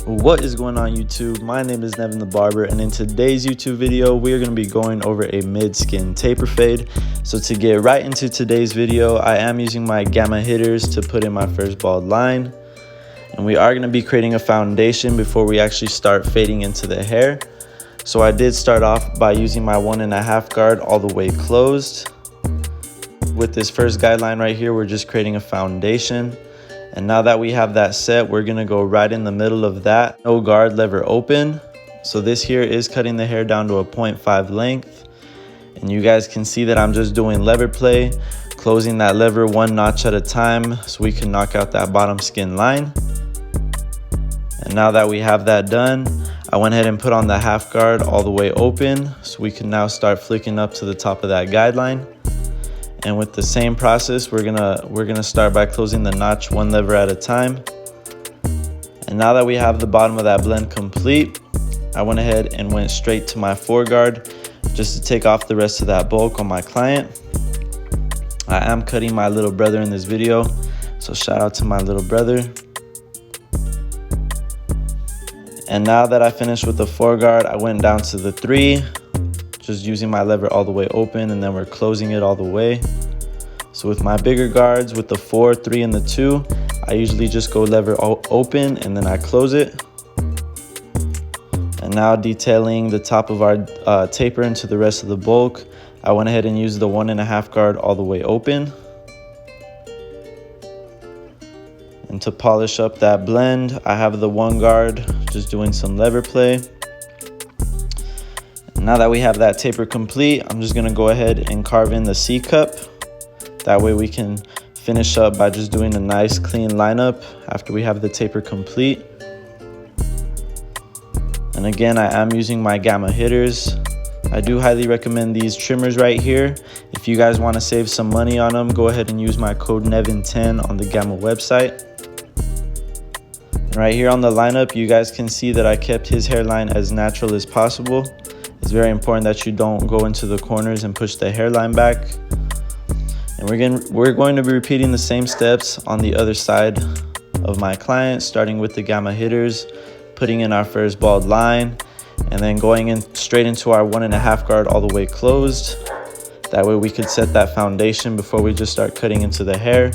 What is going on YouTube? My name is Nevin the Barber, and in today's YouTube video we are going to be going over a mid-skin taper fade. So to get right into today's video, I am using my gamma hitters to put in my first bald line, and we are going to be creating a foundation before we actually start fading into the hair. So I did start off by using my 1.5 guard all the way closed. With this first guideline right here, we're just creating a foundation. And now that we have that set, we're gonna go right in the middle of that, no guard lever open. So this here is cutting the hair down to a 0.5 length. And you guys can see that I'm just doing lever play, closing that lever one notch at a time so we can knock out that bottom skin line. And now that we have that done, I went ahead and put on the half guard all the way open so we can now start flicking up to the top of that guideline. And with the same process, we're gonna start by closing the notch one lever at a time. And now that we have the bottom of that blend complete, I went ahead and went straight to my foreguard just to take off the rest of that bulk on my client. I am cutting my little brother in this video, so shout out to my little brother. And now that I finished with the foreguard, I went down to the 3, just using my lever all the way open, and then we're closing it all the way. So with my bigger guards, with the 4, 3, and the 2, I usually just go lever open and then I close it. And now detailing the top of our taper into the rest of the bulk, I went ahead and used the 1.5 guard all the way open. And to polish up that blend, I have the 1 guard, just doing some lever play. Now that we have that taper complete, I'm just gonna go ahead and carve in the C cup. That way we can finish up by just doing a nice clean lineup after we have the taper complete. And again, I am using my gamma hitters. I do highly recommend these trimmers right here. If you guys wanna save some money on them, go ahead and use my code Nevin10 on the Gamma website. And right here on the lineup, you guys can see that I kept his hairline as natural as possible. It's very important that you don't go into the corners and push the hairline back. And we're going to be repeating the same steps on the other side of my client, starting with the gamma hitters, putting in our first bald line, and then going in straight into our 1.5 guard all the way closed. That way we could set that foundation before we just start cutting into the hair.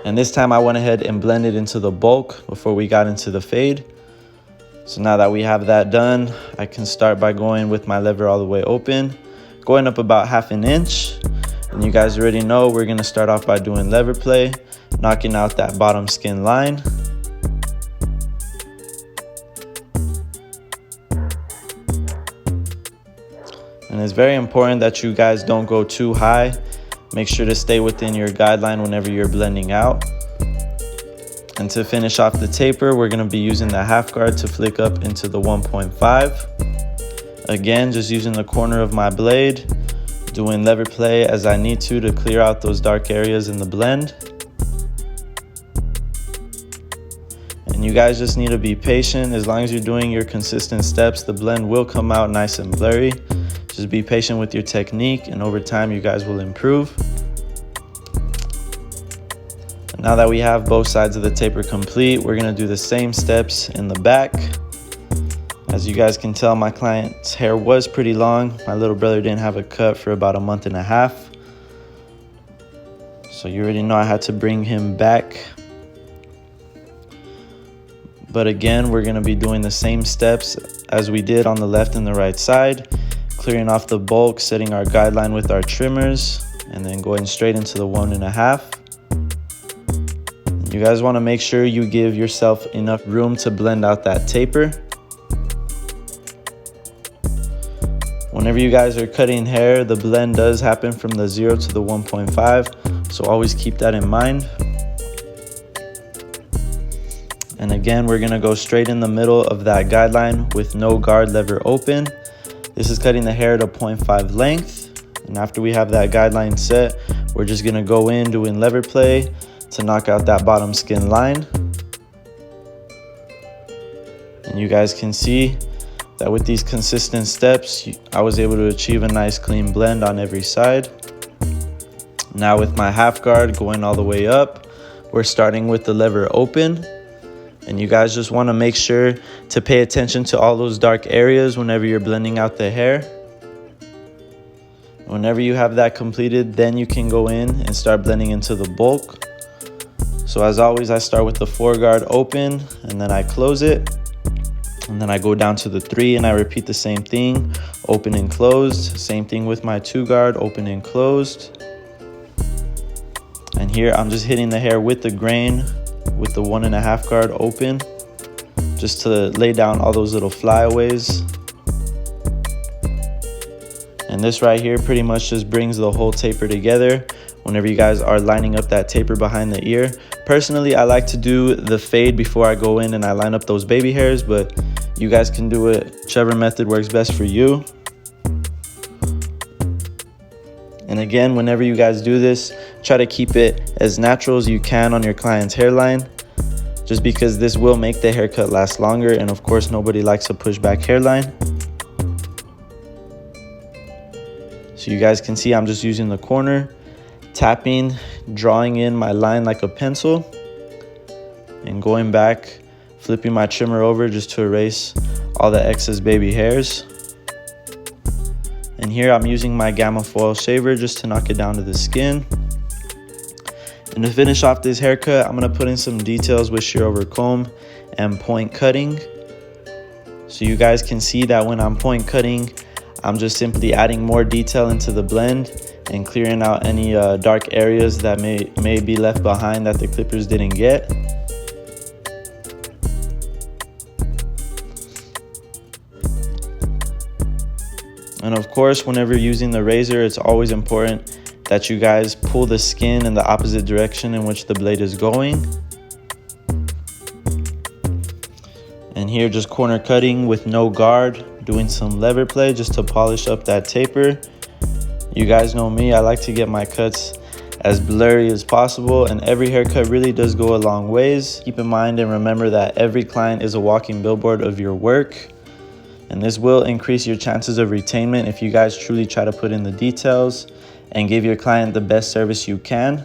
And this time I went ahead and blended into the bulk before we got into the fade. So now that we have that done, I can start by going with my lever all the way open, going up about 1/2 inch. And you guys already know we're gonna start off by doing lever play, knocking out that bottom skin line. And it's very important that you guys don't go too high. Make sure to stay within your guideline whenever you're blending out. And to finish off the taper, we're gonna be using the half guard to flick up into the 1.5. Again, just using the corner of my blade, doing lever play as I need to clear out those dark areas in the blend. And you guys just need to be patient. As long as you're doing your consistent steps, the blend will come out nice and blurry. Just be patient with your technique, and over time you guys will improve. Now that we have both sides of the taper complete, we're gonna do the same steps in the back. As you guys can tell, my client's hair was pretty long. My little brother didn't have a cut for about 1.5 months. So you already know I had to bring him back. But again, we're gonna be doing the same steps as we did on the left and the right side, clearing off the bulk, setting our guideline with our trimmers, and then going straight into the 1.5. You guys want to make sure you give yourself enough room to blend out that taper. Whenever you guys are cutting hair, the blend does happen from the 0 to the 1.5, so always keep that in mind. And again, we're going to go straight in the middle of that guideline with no guard lever open. This is cutting the hair to 0.5 length. And after we have that guideline set, we're just going to go in doing lever play to knock out that bottom skin line. And you guys can see that with these consistent steps, I was able to achieve a nice clean blend on every side. Now with my half guard going all the way up, we're starting with the lever open. And you guys just want to make sure to pay attention to all those dark areas whenever you're blending out the hair. Whenever you have that completed, then you can go in and start blending into the bulk. So as always, I start with the 4 guard open and then I close it. And then I go down to the 3 and I repeat the same thing, open and closed. Same thing with my 2 guard, open and closed. And here I'm just hitting the hair with the grain with the 1.5 guard open, just to lay down all those little flyaways. And this right here pretty much just brings the whole taper together whenever you guys are lining up that taper behind the ear. Personally, I like to do the fade before I go in and I line up those baby hairs, but you guys can do it whichever method works best for you. And again, whenever you guys do this, try to keep it as natural as you can on your client's hairline, just because this will make the haircut last longer. And of course, nobody likes a pushback hairline. So you guys can see I'm just using the corner, tapping, drawing in my line like a pencil, and going back, flipping my trimmer over just to erase all the excess baby hairs. And here I'm using my Gamma foil shaver just to knock it down to the skin. And to finish off this haircut, I'm gonna put in some details with shear over comb and point cutting. So you guys can see that when I'm point cutting, I'm just simply adding more detail into the blend and clearing out any dark areas that may be left behind that the clippers didn't get. And of course, whenever using the razor, it's always important that you guys pull the skin in the opposite direction in which the blade is going. And here, just corner cutting with no guard, doing some lever play just to polish up that taper. You guys know me, I like to get my cuts as blurry as possible, and every haircut really does go a long ways. Keep in mind and remember that every client is a walking billboard of your work. And this will increase your chances of retainment if you guys truly try to put in the details and give your client the best service you can.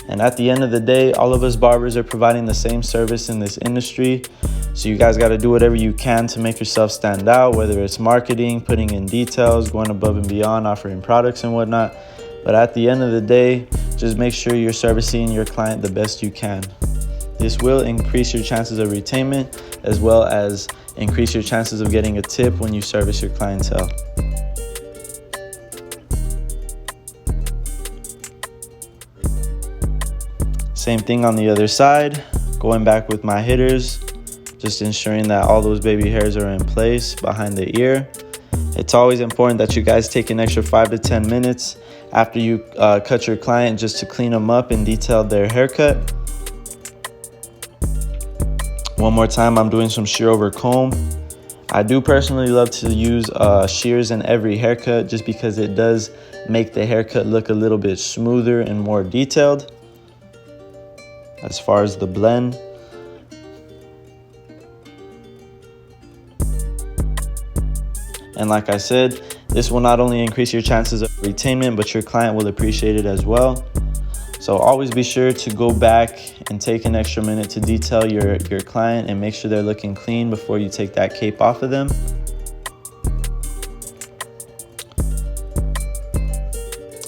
And at the end of the day, all of us barbers are providing the same service in this industry. So you guys got to do whatever you can to make yourself stand out, whether it's marketing, putting in details, going above and beyond, offering products and whatnot. But at the end of the day, just make sure you're servicing your client the best you can. This will increase your chances of retainment, as well as increase your chances of getting a tip when you service your clientele. Same thing on the other side, going back with my hitters, just ensuring that all those baby hairs are in place behind the ear. It's always important that you guys take an extra 5 to 10 minutes after you cut your client just to clean them up and detail their haircut. One more time, I'm doing some shear over comb. I do personally love to use shears in every haircut just because it does make the haircut look a little bit smoother and more detailed as far as the blend. And like I said, this will not only increase your chances of retainment, but your client will appreciate it as well. So always be sure to go back and take an extra minute to detail your client and make sure they're looking clean before you take that cape off of them.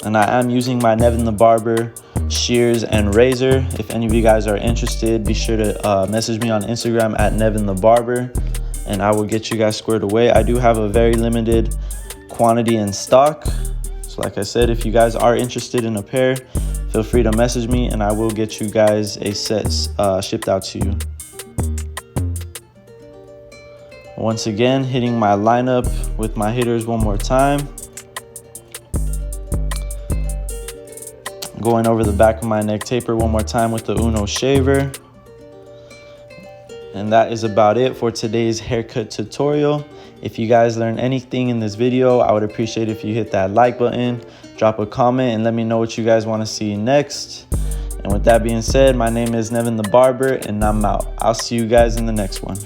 And I am using my Nevin the Barber shears and razor. If any of you guys are interested, be sure to message me on Instagram at Nevin the Barber, and I will get you guys squared away. I do have a very limited quantity in stock. So like I said, if you guys are interested in a pair, feel free to message me and I will get you guys a set shipped out to you. Once again, hitting my lineup with my hitters one more time. Going over the back of my neck taper one more time with the Uno shaver. And that is about it for today's haircut tutorial. If you guys learned anything in this video, I would appreciate if you hit that like button, drop a comment, and let me know what you guys want to see next. And with that being said, my name is Nevin the Barber, and I'm out. I'll see you guys in the next one.